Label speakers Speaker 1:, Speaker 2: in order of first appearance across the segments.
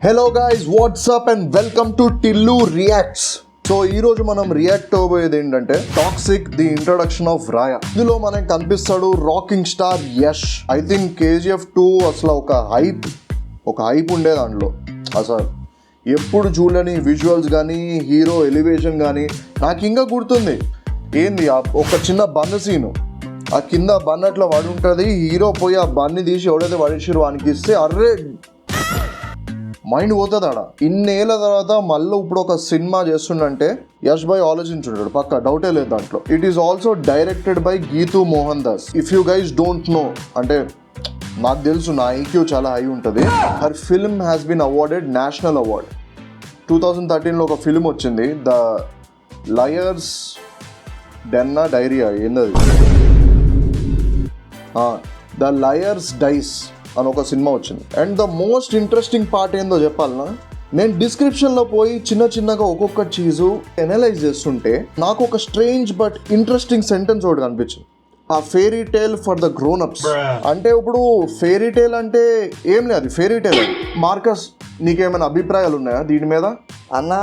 Speaker 1: Hello guys, WhatsApp and welcome to Tillu reacts. So ఈ రోజు మనం రియాక్ట్ అవ్వబోయేది ఏంటంటే టాక్సిక్ ది ఇంట్రొడక్షన్ ఆఫ్ రాయా. ఇందులో మనకి కనిపిస్తాడు rocking star Yash. I think KGF 2 అసలు ఒక హైప్ ఉండే దాంట్లో. అసలు ఎప్పుడు చూడని విజువల్స్ కానీ హీరో ఎలివేషన్ కానీ నాకు ఇంకా గుర్తుంది. ఏంది ఒక చిన్న బన్ సీను, ఆ కింద బన్ అట్లా పడి ఉంటుంది, హీరో పోయి ఆ బన్ని తీసి ఎవడైతే పడేసారో వానికి ఇస్తే అర్రే మైండ్ పోతుంది ఆడ. ఇన్నేళ్ళ తర్వాత మళ్ళీ ఇప్పుడు ఒక సినిమా చేస్తుండంటే యష్ భాయ్ ఆలోచించుంటాడు పక్క, డౌటే లేదు దాంట్లో. It is also directed by Geetu Mohan Das. If you guys don't know, అంటే నాకు తెలుసు నా IQ చాలా హై ఉంటుంది. Her film has been awarded national award. 2013లో ఒక ఫిల్మ్ వచ్చింది, ద లయర్స్ డెన్నా డైరియా, ఏందది, ద లయర్స్ డైస్ అని ఒక సినిమా వచ్చింది. అండ్ ద మోస్ట్ ఇంట్రెస్టింగ్ పార్ట్ ఏందో చెప్పాలనా, నేను డిస్క్రిప్షన్లో పోయి చిన్నగా ఒక్కొక్క చీజు ఎనలైజ్ చేస్తుంటే నాకు ఒక స్ట్రేంజ్ బట్ ఇంట్రెస్టింగ్ సెంటెన్స్ ఒకటి కనిపించింది. ఆ fairy tale for the grown ups అంటే, ఇప్పుడు ఫెయిరీ టేల్ అంటే ఏం లేదు, అది ఫెయిరీ టేల్. మార్కస్, నీకేమైనా అభిప్రాయాలు ఉన్నాయా దీని మీద?
Speaker 2: అన్న,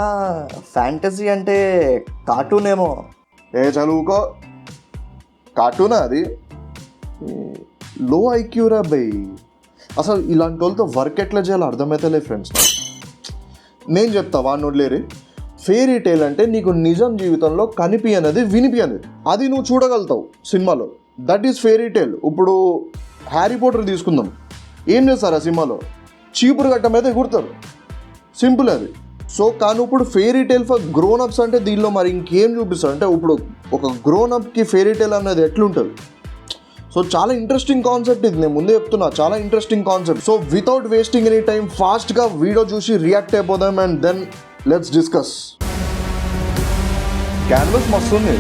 Speaker 2: ఫ్యాంటసీ అంటే కార్టూన్ ఏమో.
Speaker 1: చదువుకో, కార్టూనా అది? లో ఐక్యూరా బై. అసలు ఇలాంటి వాళ్ళతో వర్క్ ఎట్లా చేయాలో అర్థమవుతలే ఫ్రెండ్స్. నేను చెప్తా, వాడిని వదిలేరి. ఫెయిరీ టేల్ అంటే నీకు నిజం జీవితంలో కనిపియనది వినిపియనది, అది నువ్వు చూడగలుగుతావు సినిమాలో. That is fairy tale. ఇప్పుడు హ్యారీ పోటర్ తీసుకుందాం, ఏం చేస్తారు ఆ సినిమాలో? చీపురు గట్ట మీద ఎగురుతారు, సింపుల్ అది. సో కానీ ఇప్పుడు fairy tale for grown ups అంటే దీనిలో మరి ఇంకేం చూపిస్తారు అంటే, ఇప్పుడు ఒక గ్రోన్ అప్కి ఫెయిరీ టేల్ అనేది ఎట్లుంటుంది? సో చాలా ఇంట్రెస్టింగ్ కాన్సెప్ట్ ఇది, నేను ముందే చెప్తున్నా, చాలా interesting concept. So without wasting any time ఫాస్ట్గా వీడియో చూసి రియాక్ట్ అయిపోదాం and then let's discuss. Canvas మస్తు ఉంది,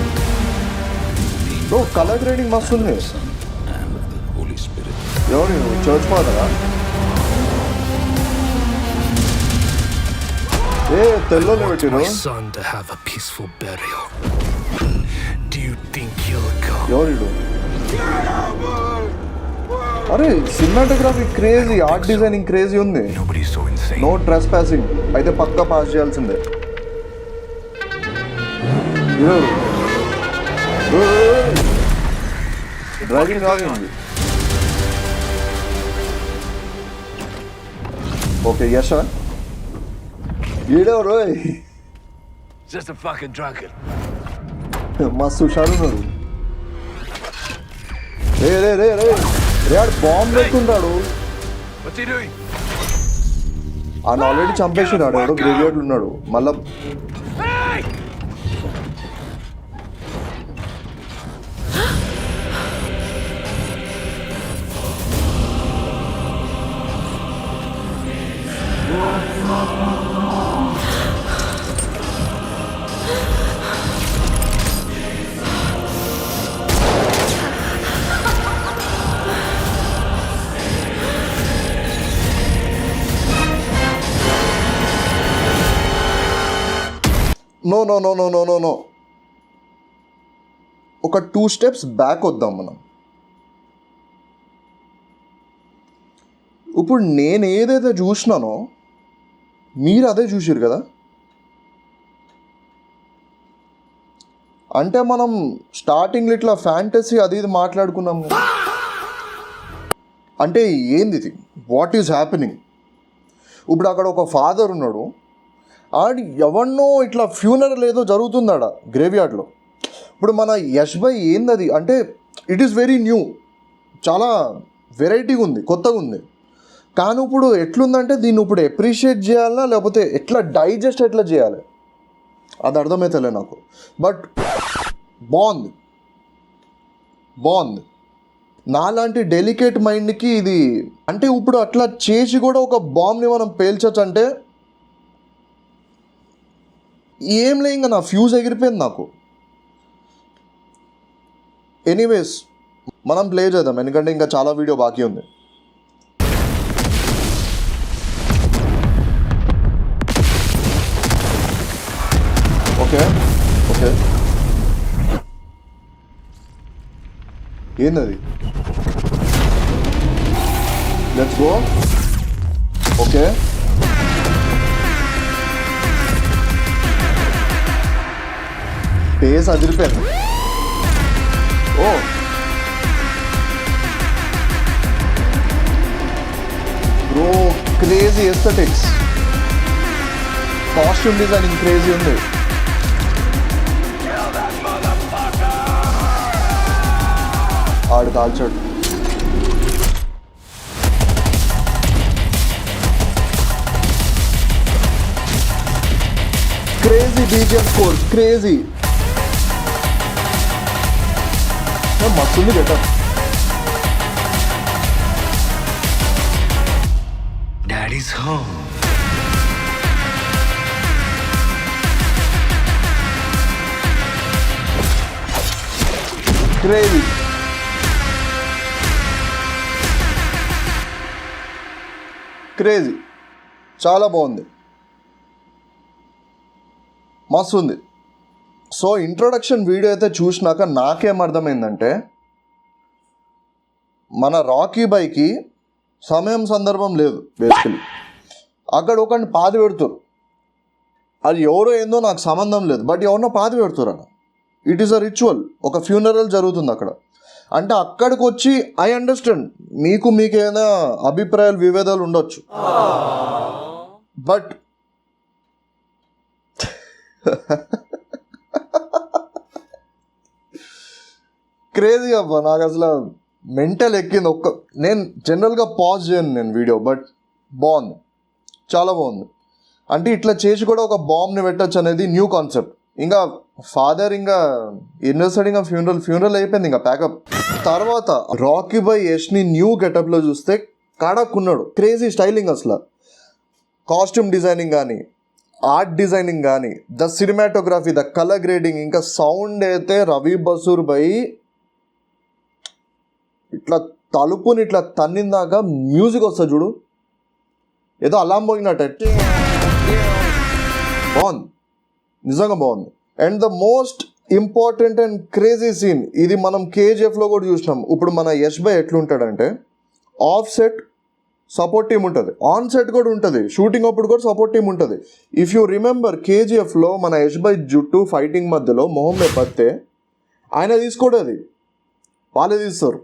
Speaker 1: కలర్ గ్రేడింగ్ మస్తు ఉంది. ఎవరు చర్చ్ ఫాదరా? తెల్లోనే పెట్టిరు. ఎవరు? అరే cinematography crazy, art designing crazy ఉంది. నో ట్రెస్ పాసింగ్ అయితే పక్కా పాస్ చేయాల్సిందే. డ్రైవింగ్ ఆగింది. ఓకే, యశ్ ఈడెవరు? మస్తు హుషారున్నాడు. రే బాంబు పెట్టుకుంటాడు. ఆయన ఆల్రెడీ చంపేసినాడు, ఎవడో గ్రేవియార్డ్లో ఉన్నాడు మళ్ళా. No no no no no no no ఒక 2 steps బ్యాక్ వద్దాం మనం. ఇప్పుడు నేను ఏదైతే చూసినానో మీరు అదే చూసారు కదా. అంటే మనం స్టార్టింగ్లో ఇట్లా ఫ్యాంటసీ అది ఇది మాట్లాడుకున్నాం కదా. అంటే ఏంది ఇది? What is happening? ఇప్పుడు అక్కడ ఒక ఫాదర్ ఉన్నాడు, ఆడి ఎవన్నో ఇట్లా ఫ్యూనరల్ ఏదో జరుగుతుందాడ గ్రేవ్యార్డ్లో. ఇప్పుడు మన యష్ భాయ్ ఏందది అంటే, ఇట్ ఈస్ వెరీ న్యూ, చాలా వెరైటీగా ఉంది, కొత్తగా ఉంది. కానీ ఇప్పుడు ఎట్లుందంటే దీన్ని ఇప్పుడు అప్రిషియేట్ చేయాలా లేకపోతే ఎట్లా డైజెస్ట్ ఎట్లా చేయాలి అది అర్థమవుతలే నాకు. బట్ బాగుంది. నాలాంటి డెలికేట్ మైండ్కి ఇది అంటే, ఇప్పుడు అట్లా చేసి కూడా ఒక బాంబ్ని మనం పేల్చచ్చు అంటే ఏం లే, ఇంకా నా ఫ్యూజ్ ఎగిరిపోయింది నాకు. ఎనీవేస్ మనం ప్లే చేద్దాం, ఎందుకంటే ఇంకా చాలా వీడియో బాకీ ఉంది. ఓకే ఏంది? Let's go. ఓకే బేస్ అదిరిపోయింది. Oh bro, crazy aesthetics, costume designing crazy ఉంది. ఆడు కాల్చాడు. Crazy BGM score, crazy. మస్తుంది getup.
Speaker 3: Daddy's home.
Speaker 1: Crazy. Crazy, చాలా బాగుంది, మస్తు ఉంది. సో ఇంట్రొడక్షన్ వీడియో అయితే చూసినాక నాకేం అర్థమైందంటే, మన రాకీ బాయ్కి సమయం సందర్భం లేదు. బేసికలీ అక్కడ ఒకరిని పాతి పెడుతురు, అది ఎవరో ఏందో నాకు సంబంధం లేదు, బట్ ఎవరినో పాతి పెడుతురు అక్కడ. ఇట్ ఈస్ అ రిచువల్, ఒక ఫ్యూనరల్ జరుగుతుంది అక్కడ. అంటే అక్కడికి వచ్చి ఐ అండర్స్టాండ్, మీకేమైనా అభిప్రాయాలు విభేదాలు ఉండొచ్చు, బట్ క్రేజీ అబ్బా. నాకు అసలు మెంటల్ ఎక్కింది. నేను జనరల్గా పాజ్ చేయను నేను వీడియో, బట్ బాగుంది, చాలా బాగుంది. అంటే ఇట్లా చేసి కూడా ఒక బాంబ్ని పెట్టచ్చు అనేది న్యూ కాన్సెప్ట్. ఇంకా ఫాదర్ ఇంకా ఏం చేస్తాడు, ఇంకా ఫ్యూనరల్ అయిపోయింది, ఇంకా ప్యాకప్. తర్వాత రాకీ బాయ్ యష్ని న్యూ గెటప్లో చూస్తే కడక్కున్నాడు, క్రేజీ స్టైలింగ్. అసలు కాస్ట్యూమ్ డిజైనింగ్ కానీ, ఆర్ట్ డిజైనింగ్ కానీ, the cinematography, the colour grading, ఇంకా సౌండ్ అయితే రవి బసూర్ బాయ్ ఇట్లా తలుపుని ఇట్లా తన్నిందాక మ్యూజిక్ వస్తుంది చూడు, ఏదో అలాం పోయినట్టు బాగుంది, నిజంగా బాగుంది. And the most important and crazy scene, ఇది మనం కేజీఎఫ్లో కూడా చూసినాం. ఇప్పుడు మన యష్ బాయ్ ఎట్లుంటాడంటే, ఆఫ్ సెట్ సపోర్ట్ టీమ్ ఉంటుంది, ఆన్ సెట్ కూడా ఉంటుంది, షూటింగ్ అప్పుడు కూడా సపోర్ట్ టీమ్ ఉంటుంది. ఇఫ్ యూ రిమెంబర్ కేజీఎఫ్లో మన యష్ బాయ్ జుట్టు ఫైటింగ్ మధ్యలో మొహమ్మే పత్తే ఆయన తీసుకోడు, అది వాళ్ళే తీస్తారు,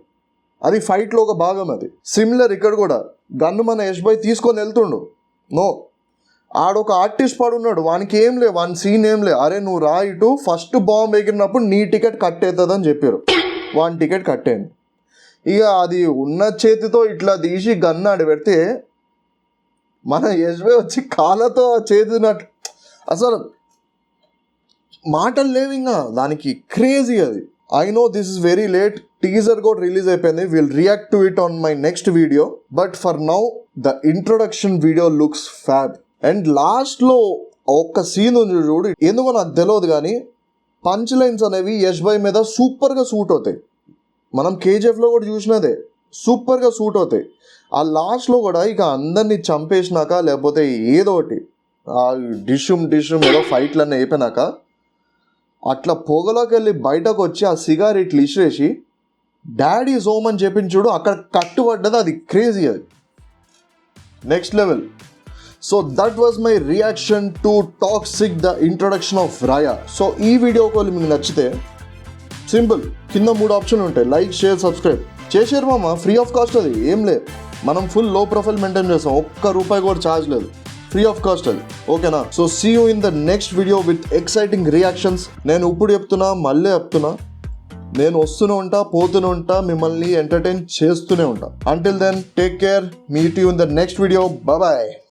Speaker 1: అది ఫైట్లో ఒక భాగం. అది సిమిలర్ ఇక్కడ కూడా గన్ను మన యష్ బాయ్ తీసుకొని వెళ్తుండు, నో, ఆడొక ఆర్టిస్ట్ పడున్నాడు, వానికి ఏం లే, వాని సీన్ ఏం లే, అరే నువ్వు రా ఇటు, ఫస్ట్ బాంబు ఎగిరినప్పుడు నీ టికెట్ కట్ అవుతుంది అని చెప్పారు, వాని టికెట్ కట్ అయింది. ఇక అది ఉన్న చేతితో ఇట్లా తీసి గన్ను ఆడి పెడితే మన యష్ బాయ్ వచ్చి కాళ్ళతో చేతినట్టు, అసలు మాటలు లేవు ఇంకా దానికి, క్రేజీ అది. I know this is very late, teaser కూడా రిలీజ్ అయిపోయింది, will react to it on my next video, but for now the introduction video looks fab. And లాస్ట్లో ఒక్క సీన్ ఉంది చూడు, ఎందుకో నాకు తెలియదు కానీ పంచ్ లైన్స్ అనేవి యష్ బాయ్ మీద సూపర్గా సూట్ అవుతాయి. మనం కేజీఎఫ్లో కూడా చూసినదే, సూపర్గా సూట్ అవుతాయి. ఆ లాస్ట్లో కూడా ఇక అందరినీ చంపేసినాక, లేకపోతే ఏదో ఒకటి ఆ డిషుమ్ ఏదో ఫైట్లన్నీ అయిపోయినాక అట్లా పొగలోకి వెళ్ళి బయటకు వచ్చి ఆ సిగార్ ఇట్లు ఇసిరేసి డాడీ హోమ్ అని చెప్పించుడు, అక్కడ కట్టుబడ్డది, అది క్రేజీ, అది next level. So that was my reaction to Toxic, the introduction of Raya. సో ఈ వీడియో ఒకవేళ మీకు నచ్చితే సింపుల్, కింద 3 ఆప్షన్లు ఉంటాయి, లైక్, షేర్, సబ్స్క్రైబ్ చేసారు మామ, ఫ్రీ ఆఫ్ కాస్ట్, అది ఏం లేదు, మనం ఫుల్ లో ప్రొఫైల్ మెయింటైన్ చేస్తాం, ₹1 కూడా ఛార్జ్ లేదు, ఫ్రీ ఆఫ్ కాస్ట్ అది, ఓకేనా? So see you in the next video with exciting reactions. నేను ఇప్పుడు చెప్తున్నా, మళ్ళీ చెప్తున్నా, నేను వస్తూనే ఉంటా, పోతూనే ఉంటా, మిమ్మల్ని ఎంటర్టైన్ చేస్తూనే ఉంటా. Until then take care, meet you in the next video, bye.